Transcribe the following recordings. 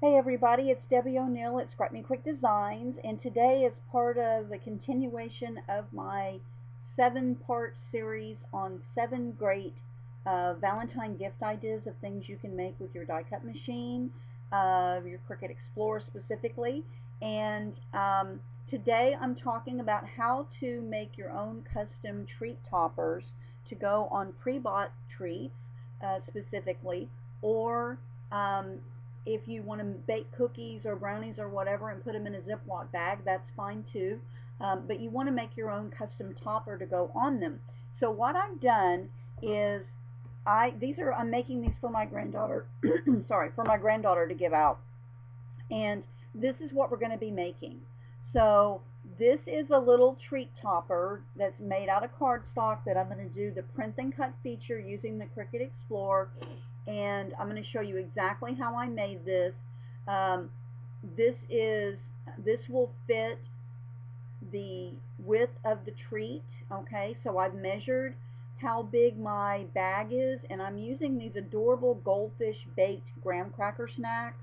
Hey everybody, it's Debbie O'Neill at Scrap Me Quick Designs, and today is part of the continuation of my 7-part series on 7 great Valentine gift ideas of things you can make with your die cut machine, your Cricut Explorer specifically. And today I'm talking about how to make your own custom treat toppers to go on pre-bought treats specifically, or if you want to bake cookies or brownies or whatever and put them in a Ziploc bag, that's fine too. But you want to make your own custom topper to go on them. So what I've done is I'm making these for my granddaughter. Sorry, for my granddaughter to give out. And this is what we're going to be making. So this is a little treat topper that's made out of cardstock that I'm going to do the print and cut feature using the Cricut Explorer, and I'm going to show you exactly how I made this. Um, this will fit the width of the treat. Okay, so I've measured how big my bag is, and I'm using these adorable goldfish baked graham cracker snacks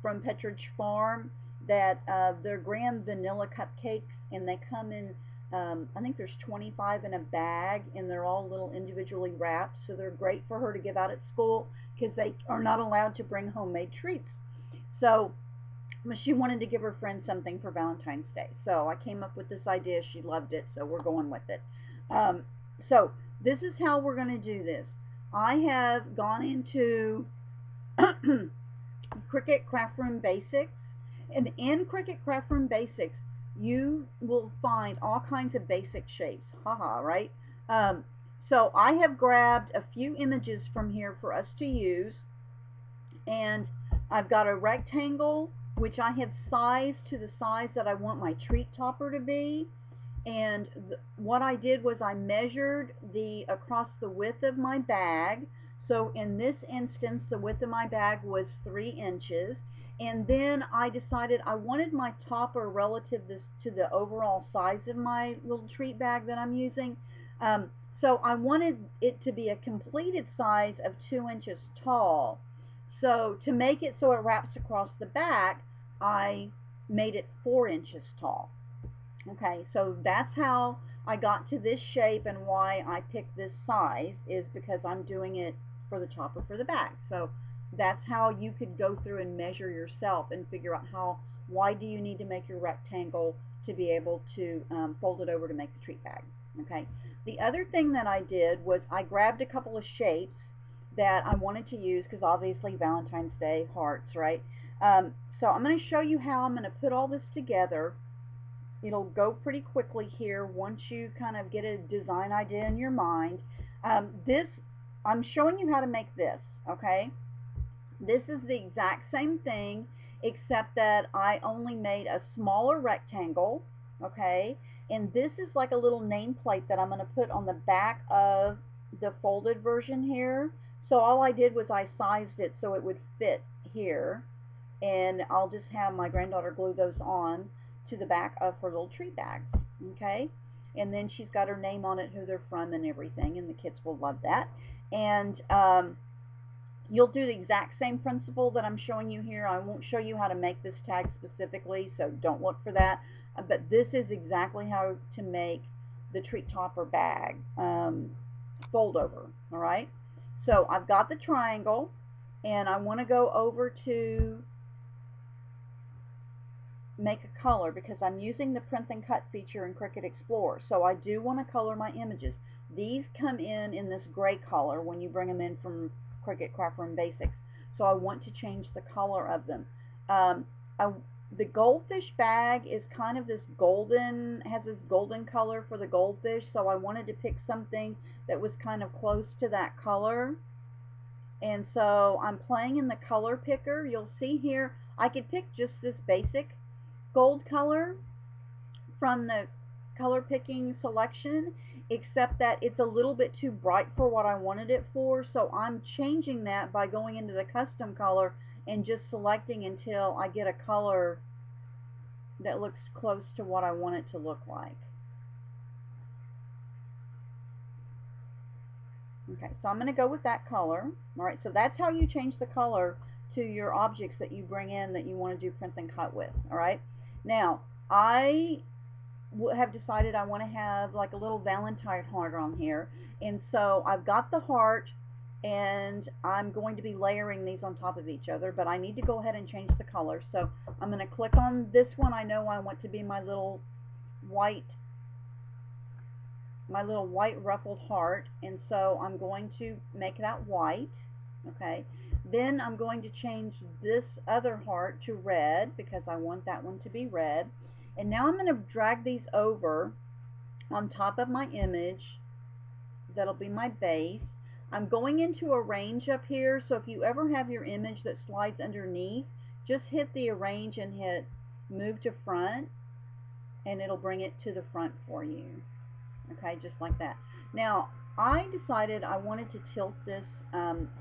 from Petridge Farm. That they're graham vanilla cupcakes, and they come in I think there's 25 in a bag, and they're all little individually wrapped, so they're great for her to give out at school because they are not allowed to bring homemade treats. So she wanted to give her friend something for Valentine's Day. So I came up with this idea. She loved it, so we're going with it. Um, so this is how we're going to do this. I have gone into Cricut Craft Room Basics, and in Cricut Craft Room Basics, you will find all kinds of basic shapes. Haha, right? Um, so I have grabbed a few images from here for us to use, and I've got a rectangle which I have sized to the size that I want my treat topper to be. And what I did was I measured across the width of my bag. So in this instance, the width of my bag was 3 inches. And then I decided I wanted my topper relative to the overall size of my little treat bag that I'm using. So I wanted it to be a completed size of 2 inches tall. So to make it so it wraps across the back, I made it 4 inches tall. Okay, so that's how I got to this shape, and why I picked this size is because I'm doing it for the topper for the back. So that's how you could go through and measure yourself and figure out why do you need to make your rectangle to be able to fold it over to make the treat bag. Okay. The other thing that I did was I grabbed a couple of shapes that I wanted to use, because obviously Valentine's Day, hearts, right? So I'm going to show you how I'm going to put all this together. It'll go pretty quickly here once you kind of get a design idea in your mind. I'm showing you how to make this, okay? This is the exact same thing, except that I only made a smaller rectangle, okay? And this is like a little nameplate that I'm going to put on the back of the folded version here. So all I did was I sized it so it would fit here, and I'll just have my granddaughter glue those on to the back of her little treat bags, okay? And then she's got her name on it, who they're from and everything, and the kids will love that. And you'll do the exact same principle that I'm showing you here. I won't show you how to make this tag specifically, so don't look for that. But this is exactly how to make the treat topper bag fold over, all right? So I've got the triangle, and I want to go over to make a color because I'm using the print and cut feature in Cricut Explorer. So I do want to color my images. These come in this gray color when you bring them in from Cricut Craft Room Basics. So I want to change the color of them. The goldfish bag is kind of this golden, has this golden color for the goldfish, so I wanted to pick something that was kind of close to that color. And so I'm playing in the color picker. You'll see here I could pick just this basic gold color from the color picking selection, except that it's a little bit too bright for what I wanted it for, so I'm changing that by going into the custom color and just selecting until I get a color that looks close to what I want it to look like. Okay, so I'm going to go with that color. Alright, so that's how you change the color to your objects that you bring in that you want to do print and cut with. All right. Now, I have decided I want to have like a little Valentine heart on here, and so I've got the heart, and I'm going to be layering these on top of each other, but I need to go ahead and change the color. So I'm going to click on this one. I know I want to be my little white ruffled heart, and so I'm going to make that white. Okay, then I'm going to change this other heart to red because I want that one to be red. And now I'm going to drag these over on top of my image. That'll be my base. I'm going into arrange up here, so if you ever have your image that slides underneath, just hit the arrange and hit move to front, and it'll bring it to the front for you. Okay, just like that. Now, I decided I wanted to tilt this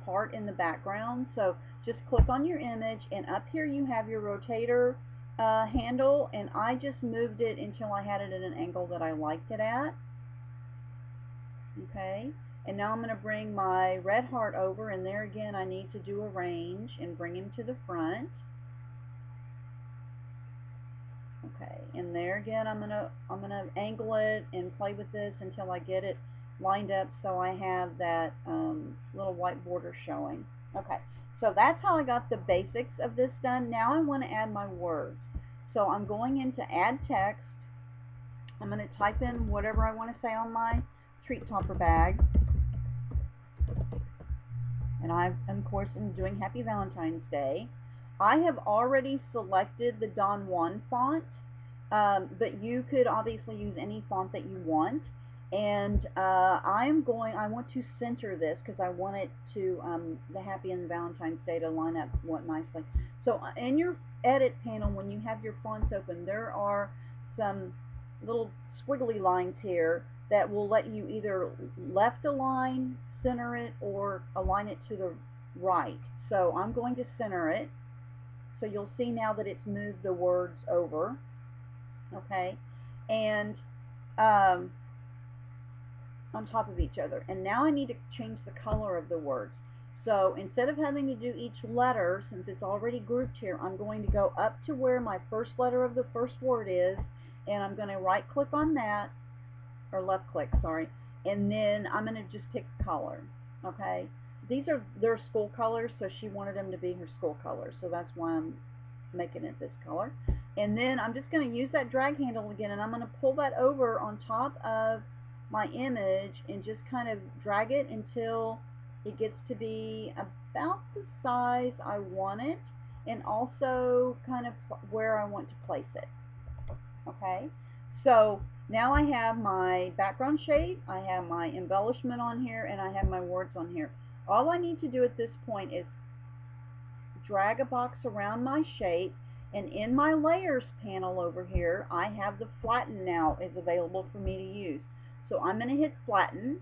heart in the background, so just click on your image, and up here you have your rotator handle, and I just moved it until I had it at an angle that I liked it at. Okay, and now I'm going to bring my red heart over, and there again I need to do arrange and bring him to the front. Okay, and there again I'm gonna angle it and play with this until I get it lined up so I have that little white border showing. Okay, so that's how I got the basics of this done. Now I want to add my words. So I'm going into add text. I'm going to type in whatever I want to say on my treat topper bag. And I, of course, am doing Happy Valentine's Day. I have already selected the Don Juan font, but you could obviously use any font that you want. And I want to center this because I want it to, the Happy and Valentine's Day to line up nicely. So in your edit panel, when you have your fonts open, there are some little squiggly lines here that will let you either left align, center it, or align it to the right. So I'm going to center it. So you'll see now that it's moved the words over. Okay, and on top of each other. And now I need to change the color of the words. So instead of having to do each letter, since it's already grouped here, I'm going to go up to where my first letter of the first word is, and I'm going to right click on that, or left click, sorry, and then I'm going to just pick color. Okay, these are their school colors, so she wanted them to be her school colors, so that's why I'm making it this color. And then I'm just going to use that drag handle again, and I'm going to pull that over on top of my image and just kind of drag it until it gets to be about the size I want it, and also kind of where I want to place it. Okay, so now I have my background shade, I have my embellishment on here, and I have my words on here. All I need to do at this point is drag a box around my shape, and in my layers panel over here I have the flatten now is available for me to use. So I'm going to hit flatten,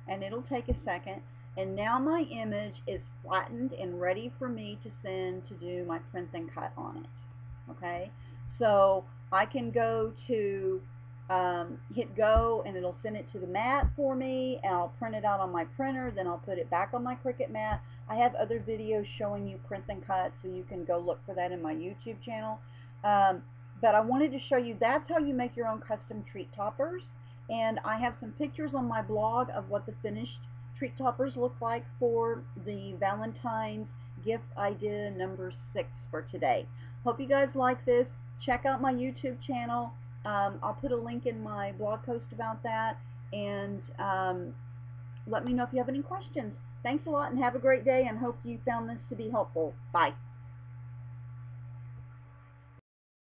and it'll take a second, and now my image is flattened and ready for me to send to do my print and cut on it. Okay, so I can go to hit go, and it'll send it to the mat for me, and I'll print it out on my printer, then I'll put it back on my Cricut mat. I have other videos showing you print and cut, so you can go look for that in my YouTube channel. But I wanted to show you that's how you make your own custom treat toppers, and I have some pictures on my blog of what the finished treat toppers look like for the Valentine's gift idea number 6 for today. Hope you guys like this. Check out my YouTube channel. I'll put a link in my blog post about that, and let me know if you have any questions. Thanks a lot, and have a great day, and hope you found this to be helpful. Bye.